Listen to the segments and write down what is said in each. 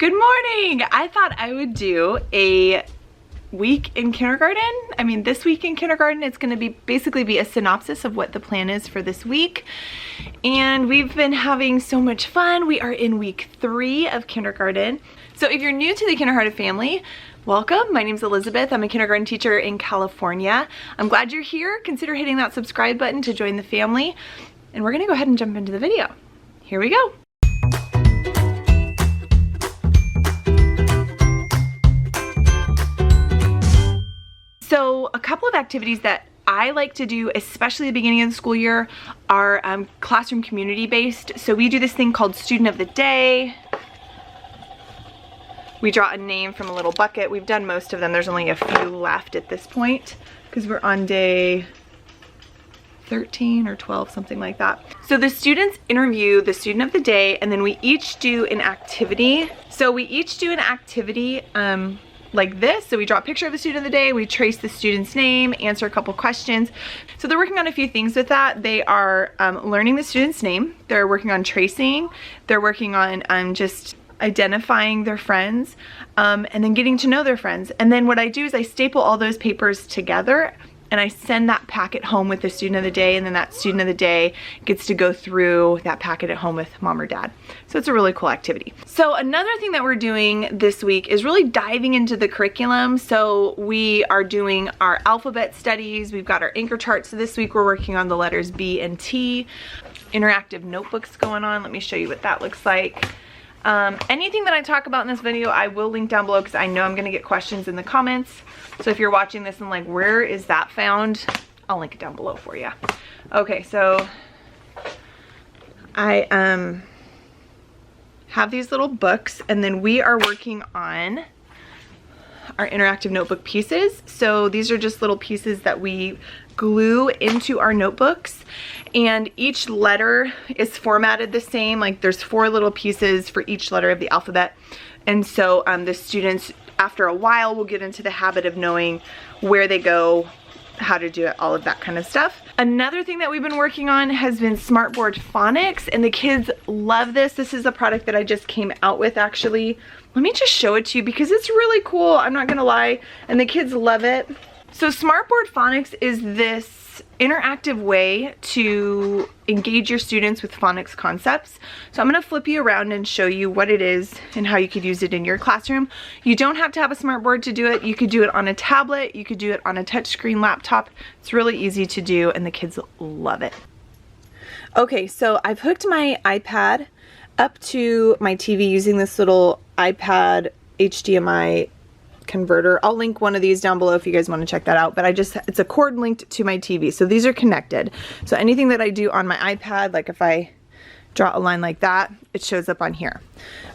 Good morning! I thought I would do a week in kindergarten. I mean, this week in kindergarten, it's gonna be basically be a synopsis of what the plan is for this week. And we've been having so much fun. We are in week 3 of kindergarten. So if you're new to the Kindergarten family, welcome. My name's Elizabeth. I'm a kindergarten teacher in California. I'm glad you're here. Consider hitting that subscribe button to join the family. And we're gonna go ahead and jump into the video. Here we go. So a couple of activities that I like to do, especially at the beginning of the school year, are classroom community based. So we do this thing called Student of the Day. We draw a name from a little bucket. We've done most of them. There's only a few left at this point because we're on day 13 or 12, something like that. So the students interview the student of the day, and then we each do an activity. So we each do an activity like this. So we draw a picture of the student of the day, we trace the student's name, answer a couple questions. So they're working on a few things with that. They are learning the student's name, they're working on tracing, they're working on just identifying their friends, and then getting to know their friends. And then what I do is I staple all those papers together and I send that packet home with the student of the day, and then that student of the day gets to go through that packet at home with mom or dad. So it's a really cool activity. So another thing that we're doing this week is really diving into the curriculum. So we are doing our alphabet studies. We've got our anchor charts. So this week we're working on the letters B and T. Interactive notebooks going on. Let me show you what that looks like. Anything that I talk about in this video, I will link down below because I know I'm going to get questions in the comments. So if you're watching this and like, where is that found? I'll link it down below for you. Okay, so I have these little books, and then we are working on our interactive notebook pieces. So these are just little pieces that we glue into our notebooks, and each letter is formatted the same. Like there's 4 little pieces for each letter of the alphabet, and so the students after a while will get into the habit of knowing where they go, how to do it, all of that kind of stuff. Another thing that we've been working on has been Smartboard Phonics, and the kids love this. This is a product that I just came out with actually. Let me just show it to you because it's really cool, I'm not gonna lie, and the kids love it. So Smartboard Phonics is this interactive way to engage your students with phonics concepts. So I'm going to flip you around and show you what it is and how you could use it in your classroom. You don't have to have a smartboard to do it. You could do it on a tablet, you could do it on a touchscreen laptop. It's really easy to do and the kids love it. Okay, so I've hooked my iPad up to my TV using this little iPad Hdmi converter. I'll link one of these down below if you guys want to check that out, but it's a cord linked to my TV, so these are connected. So anything that I do on my iPad, like if I draw a line like that, it shows up on here.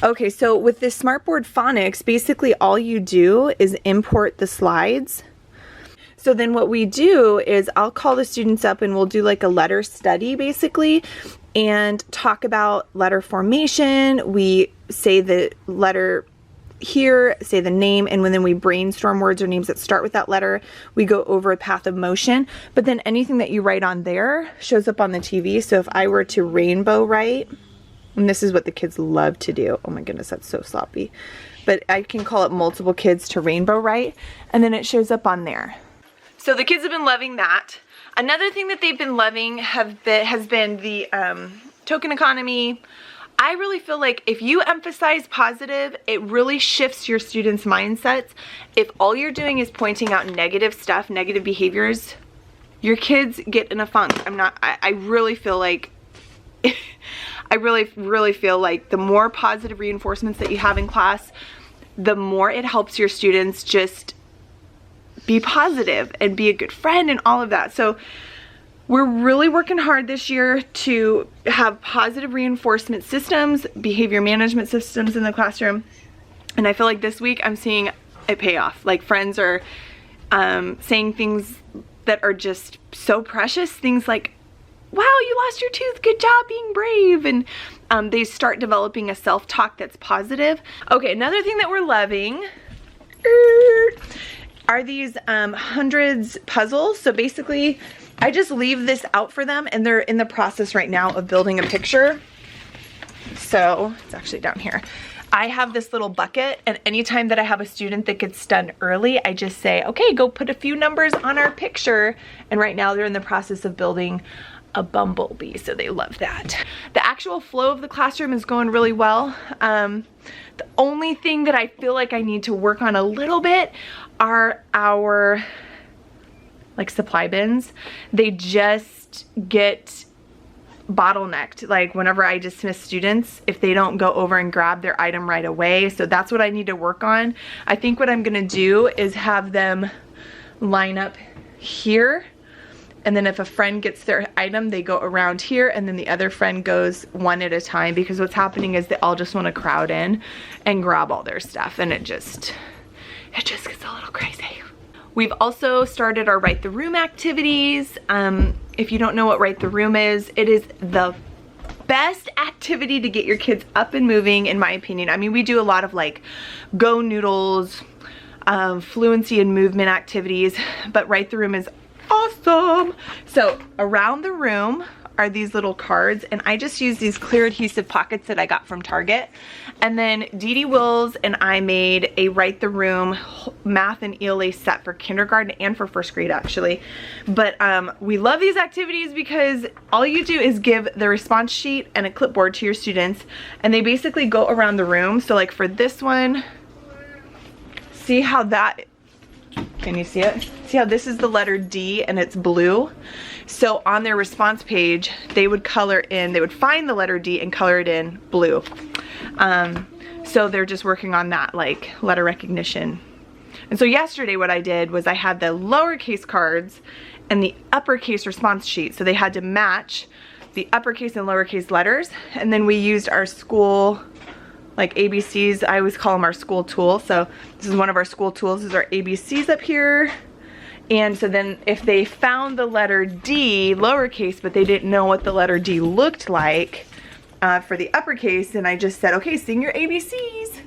Okay, so with this Smartboard Phonics, basically all you do is import the slides. So then what we do is I'll call the students up and we'll do like a letter study basically, and talk about letter formation. We say the letter here, say the name, and then we brainstorm words or names that start with that letter. We go over a path of motion, but then anything that you write on there shows up on the TV. So if I were to rainbow write, and this is what the kids love to do. Oh my goodness, that's so sloppy. But I can call up multiple kids to rainbow write, and then it shows up on there. So the kids have been loving that. Another thing that they've been loving has been the token economy. I really feel like if you emphasize positive, it really shifts your students' mindsets. If all you're doing is pointing out negative stuff, negative behaviors, your kids get in a funk. I really feel like, I really feel like the more positive reinforcements that you have in class, the more it helps your students just be positive and be a good friend and all of that. So we're really working hard this year to have positive reinforcement systems, behavior management systems in the classroom. And I feel like this week I'm seeing it pay off. Like friends are saying things that are just so precious. Things like, wow, you lost your tooth, good job being brave. And they start developing a self-talk that's positive. Okay, another thing that we're loving are these hundreds puzzles. So basically, I just leave this out for them and they're in the process right now of building a picture. So it's actually down here. I have this little bucket, and anytime that I have a student that gets done early, I just say, okay, go put a few numbers on our picture. And right now they're in the process of building a bumblebee, so they love that. The actual flow of the classroom is going really well. The only thing that I feel like I need to work on a little bit are our like supply bins. They just get bottlenecked, like whenever I dismiss students, if they don't go over and grab their item right away. So that's what I need to work on. I think what I'm gonna do is have them line up here, and then if a friend gets their item, they go around here, and then the other friend goes one at a time, because what's happening is they all just want to crowd in and grab all their stuff, and it just gets a little crazy. We've also started our Write the Room activities. If you don't know what Write the Room is, it is the best activity to get your kids up and moving, in my opinion. I mean, we do a lot of like Go Noodles, fluency and movement activities, but Write the Room is awesome. So around the room are these little cards, and I just use these clear adhesive pockets that I got from Target. And then Dee Dee Wills and I made a Write the Room math and ELA set for kindergarten and for first grade, actually. But we love these activities because all you do is give the response sheet and a clipboard to your students, and they basically go around the room. So like for this one, see how that, can you see it? See how this is the letter D and it's blue? So on their response page, they would color in, they would find the letter D and color it in blue. So they're just working on that, like letter recognition. And so yesterday what I did was I had the lowercase cards and the uppercase response sheet. So they had to match the uppercase and lowercase letters. And then we used our school, like ABCs, I always call them our school tool. So this is one of our school tools. These are ABCs up here. And so then if they found the letter D, lowercase, but they didn't know what the letter D looked like for the uppercase, and I just said, okay, sing your ABCs.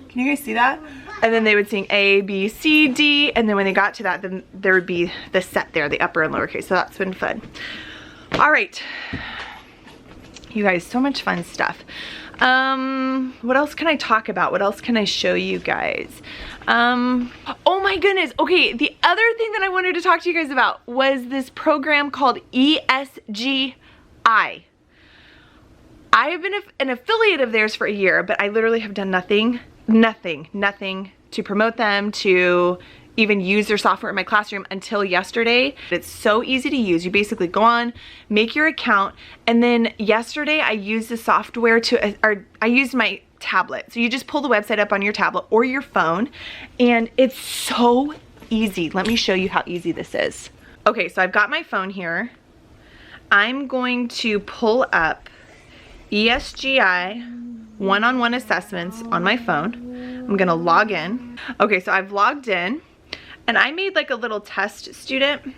Can you guys see that? And then they would sing A, B, C, D, and then when they got to that, then there would be the set there, the upper and lowercase. So that's been fun. All right. You guys, so much fun stuff. What else can I talk about? What else can I show you guys? Oh my goodness. Okay, the other thing that I wanted to talk to you guys about was this program called ESGI. I have been an affiliate of theirs for a year, but I literally have done nothing to promote them, to even use their software in my classroom until yesterday. It's so easy to use. You basically go on, make your account, and then yesterday I used the software I used my tablet. So you just pull the website up on your tablet or your phone, and it's so easy. Let me show you how easy this is. Okay, so I've got my phone here. I'm going to pull up ESGI one-on-one assessments on my phone. I'm gonna log in. Okay, so I've logged in, and I made like a little test student.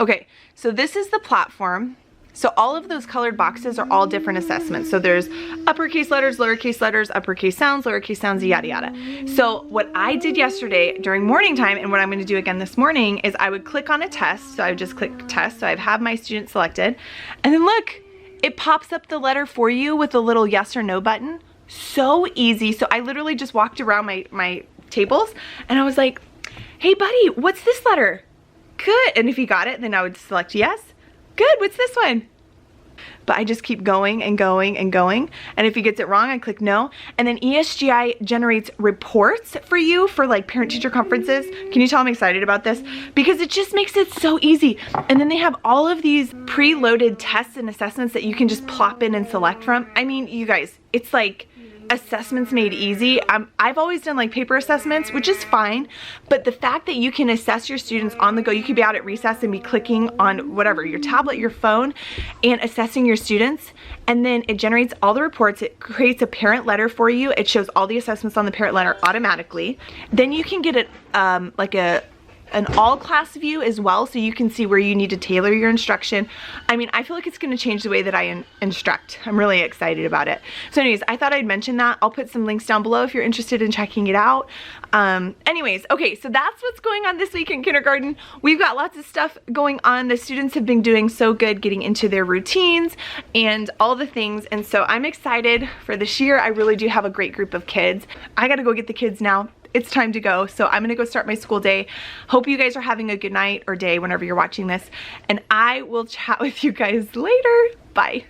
Okay, so this is the platform. So all of those colored boxes are all different assessments. So there's uppercase letters, uppercase sounds, lowercase sounds, yada yada. So what I did yesterday during morning time, and what I'm gonna do again this morning, is I would click on a test. So I would just click test. So I have my student selected, and then look, it pops up the letter for you with a little yes or no button. So easy. So I literally just walked around my tables, and I was like, hey buddy, what's this letter? Good. And if he got it, then I would select yes. Good, what's this one? But I just keep going and going and going. And if he gets it wrong, I click no. And then ESGI generates reports for you for like parent-teacher conferences. Can you tell I'm excited about this? Because it just makes it so easy. And then they have all of these preloaded tests and assessments that you can just plop in and select from. I mean, you guys, it's like assessments made easy. I've always done like paper assessments, which is fine, but the fact that you can assess your students on the go, you could be out at recess and be clicking on whatever, your tablet, your phone, and assessing your students, and then it generates all the reports. It creates a parent letter for you. It shows all the assessments on the parent letter automatically. Then you can get it like a an all class view as well, so you can see where you need to tailor your instruction. I mean, I feel like it's gonna change the way that I instruct. I'm really excited about it. So anyways, I thought I'd mention that. I'll put some links down below if you're interested in checking it out. Anyways, okay, so that's what's going on this week in kindergarten. We've got lots of stuff going on. The students have been doing so good getting into their routines and all the things, and so I'm excited for this year. I really do have a great group of kids. I gotta go get the kids now. It's time to go, so I'm gonna go start my school day. Hope you guys are having a good night or day whenever you're watching this, and I will chat with you guys later. Bye.